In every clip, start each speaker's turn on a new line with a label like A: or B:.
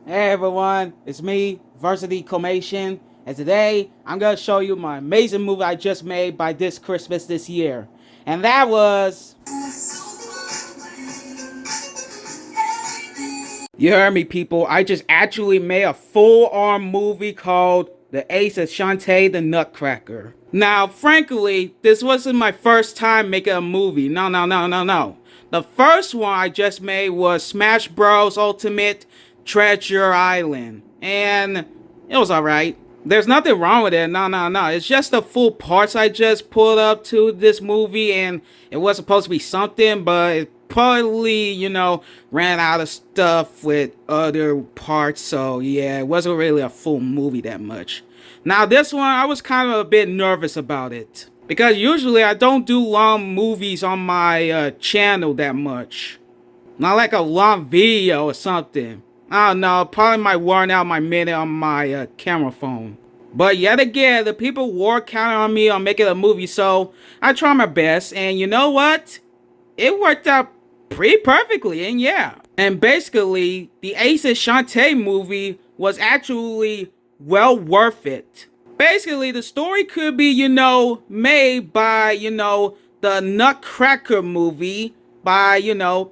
A: Hey everyone, it's me, Varsity Comation, and today I'm gonna show you my amazing movie I just made by this Christmas this year. And that was... You heard me, people. I just actually made a full-on movie called The Ace of Shantae the Nutcracker. Now, frankly, this wasn't my first time making a movie. No. The first one I just made was Smash Bros. Ultimate Treasure Island. And it was alright. There's nothing wrong with it. No. It's just the full parts I just pulled up to this movie, and it was supposed to be something, but it probably, ran out of stuff with other parts. So yeah, it wasn't really a full movie that much. Now this one, I was kind of a bit nervous about it, because usually I don't do long movies on my channel that much. Not like a long video or something. I don't know, probably might worn out my minute on my camera phone. But yet again, the people were counting on me on making a movie, so I tried my best, and you know what? It worked out pretty perfectly, and yeah. And basically, the Ace of Shantae movie was actually well worth it. Basically, the story could be, made by, the Nutcracker movie by,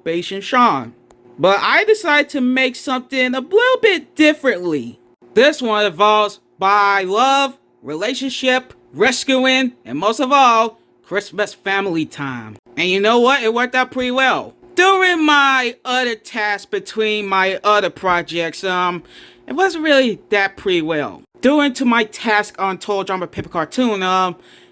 A: Beige and Sean. But I decided to make something a little bit differently. This one involves by love, relationship, rescuing, and most of all, Christmas family time. And you know what? It worked out pretty well. During my other tasks between my other projects, it wasn't really that pretty well. Due to my task on Total Drama Paper Cartoon,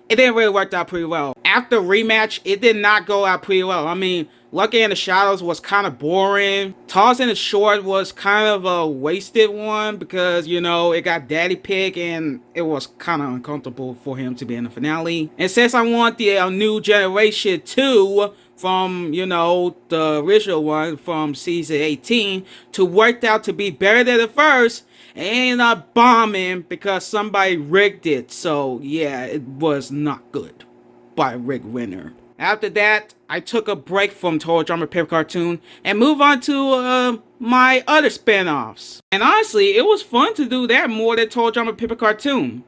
A: it didn't really work out pretty well. After rematch, it did not go out pretty well. I mean, Lucky in the Shadows was kind of boring. Toss in the Short was kind of a wasted one because, it got Daddy Pig and it was kind of uncomfortable for him to be in the finale. And since I want the new generation 2 from, the original one from season 18 to work out to be better than the first, it ended up bombing because somebody rigged it. So yeah, it was not good by Rick Winner. After that, I took a break from Total Drama Paper Cartoon and moved on to my other spin-offs. And honestly, it was fun to do that more than Total Drama Paper Cartoon.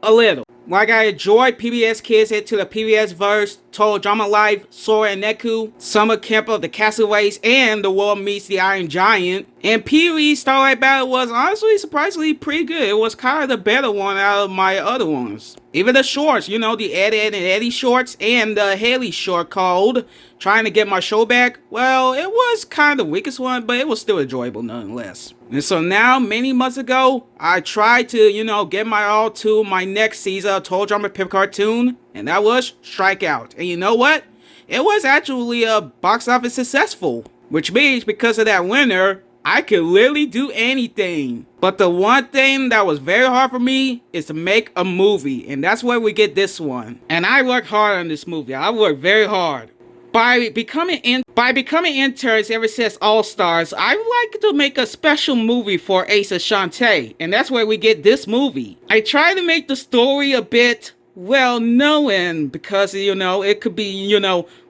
A: A little. Like I enjoyed PBS Kids Into the PBS Verse, Total Drama Life, Sora and Neku, Summer Camp of the Castaways, and The World Meets the Iron Giant. And Pee-wee's Starlight Battle was honestly surprisingly pretty good. It was kind of the better one out of my other ones. Even the shorts, the Ed, Edd and Eddy shorts and the Haley short called Trying to Get My Show Back. Well, it was kind of the weakest one, but it was still enjoyable nonetheless. And so now, many months ago, I tried to, get my all to my next season of Total Drama Pip Cartoon, and that was Strikeout. And you know what? It was actually a box office successful, which means because of that winner, I could literally do anything. But the one thing that was very hard for me is to make a movie, and that's where we get this one. And I worked hard on this movie. I worked very hard. By becoming interns ever since All Stars, I would like to make a special movie for Ace of Shantae, and that's where we get this movie. I try to make the story a bit well-known because, it could be,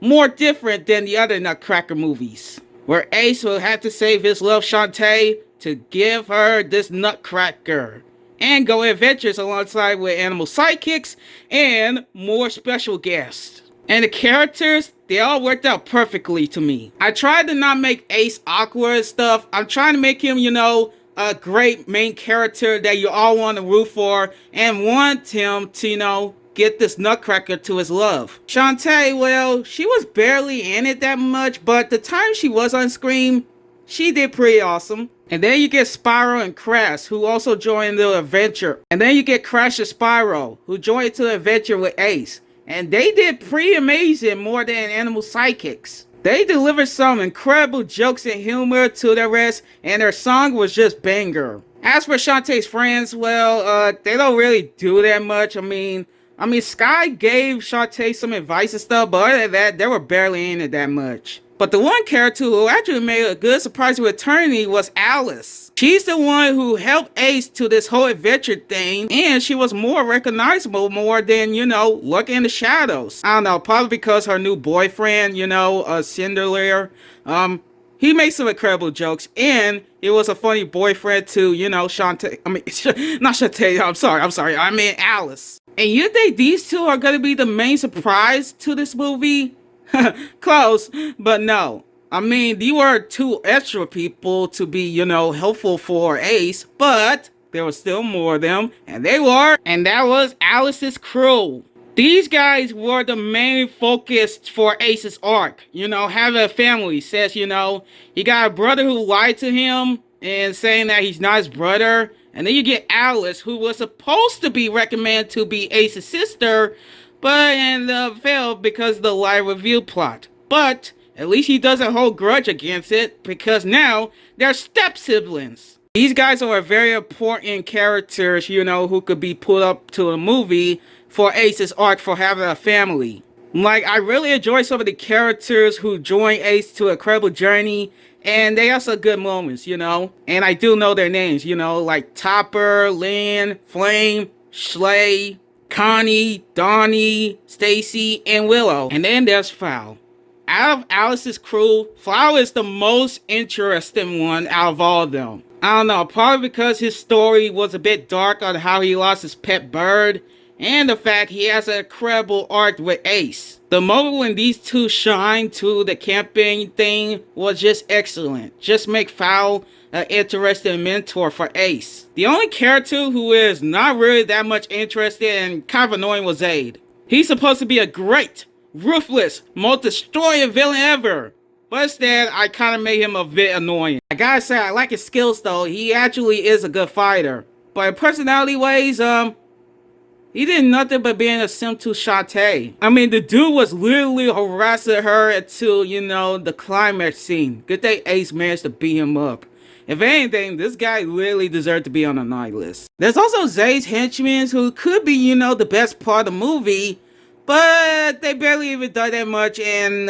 A: more different than the other Nutcracker movies, where Ace will have to save his love Shantae to give her this Nutcracker and go adventures alongside with animal sidekicks and more special guests. And the characters, they all worked out perfectly to me. I tried to not make Ace awkward and stuff. I'm trying to make him, a great main character that you all want to root for and want him to, get this Nutcracker to his love. Shantae, well, she was barely in it that much, but the time she was on screen, she did pretty awesome. And then you get Spyro and Crash, who also joined the adventure. And then you get Crash and Spyro, who joined to the adventure with Ace. And they did pretty amazing more than animal sidekicks. They delivered some incredible jokes and humor to the rest, and their song was just banger. As for Shantae's friends, well, they don't really do that much. I mean, Sky gave Shantae some advice and stuff, but other than that, they were barely in it that much. But the one character who actually made a good surprise return was Alice. She's the one who helped Ace to this whole adventure thing, and she was more recognizable more than, Lucky in the Shadows. I don't know, probably because her new boyfriend, Cinderlair, He made some incredible jokes, and he was a funny boyfriend to, Shantae. Not Shantae, I'm sorry. I mean, Alice. And you think these two are going to be the main surprise to this movie? Close, but no. I mean, you were two extra people to be, helpful for Ace, but there was still more of them, and that was Alice's crew. These guys were the main focus for Ace's arc. Having a family. Says, he got a brother who lied to him and saying that he's not his brother. And then you get Alice, who was supposed to be recommended to be Ace's sister, but ended up failed because of the lie review plot. But at least he doesn't hold grudge against it, because now they're step siblings. These guys are very important characters, who could be put up to a movie for Ace's arc for having a family. Like, I really enjoy some of the characters who join Ace to a incredible journey, and they have some good moments, and I do know their names, like Topper, Lynn, Flame, Schley, Connie, Donnie, Stacy, and Willow. And then there's Fowl. Out of Alice's crew, Fowl is the most interesting one out of all of them. I don't know, probably because his story was a bit dark on how he lost his pet bird, and the fact he has an incredible arc with Ace. The moment when these two shine to the camping thing was just excellent. Just make Fowl an interesting mentor for Ace. The only character who is not really that much interested and kind of annoying was Zaid. He's supposed to be a great, ruthless, most destroying villain ever. But instead, I kind of made him a bit annoying. I gotta say, I like his skills though. He actually is a good fighter. But in personality ways, he did nothing but being a simp to Shantae. I mean, the dude was literally harassing her until, the climax scene. Good thing Ace managed to beat him up. If anything, this guy literally deserved to be on the night list. There's also Zayd's henchmen who could be, the best part of the movie, but they barely even done that much, and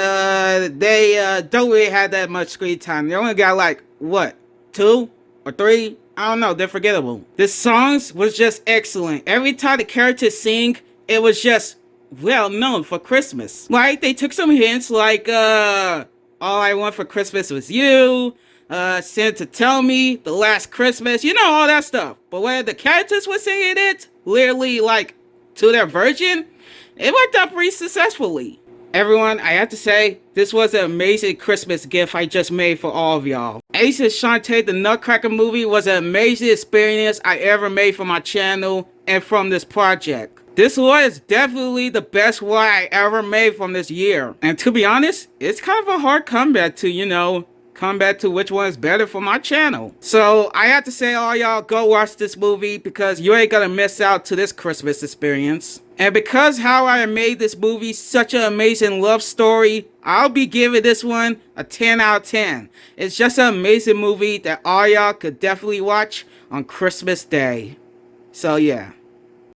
A: they don't really have that much screen time. They only got like, what, 2 or 3? I don't know, they're forgettable. The songs was just excellent. Every time the characters sing, it was just well known for Christmas. Like, they took some hints like, All I Want for Christmas Was You, Santa Tell Me, The Last Christmas, all that stuff. But when the characters were singing it, literally like to their version, it worked out pretty successfully. Everyone, I have to say, this was an amazing Christmas gift I just made for all of y'all. Ace's Shantae the Nutcracker movie was an amazing experience I ever made for my channel and from this project. This was definitely the best one I ever made from this year. And to be honest, it's kind of a hard comeback to which one is better for my channel. So I have to say, all y'all, go watch this movie because you ain't gonna miss out to this Christmas experience. And because how I made this movie such an amazing love story, I'll be giving this one a 10 out of 10. It's just an amazing movie that all y'all could definitely watch on Christmas Day. So yeah.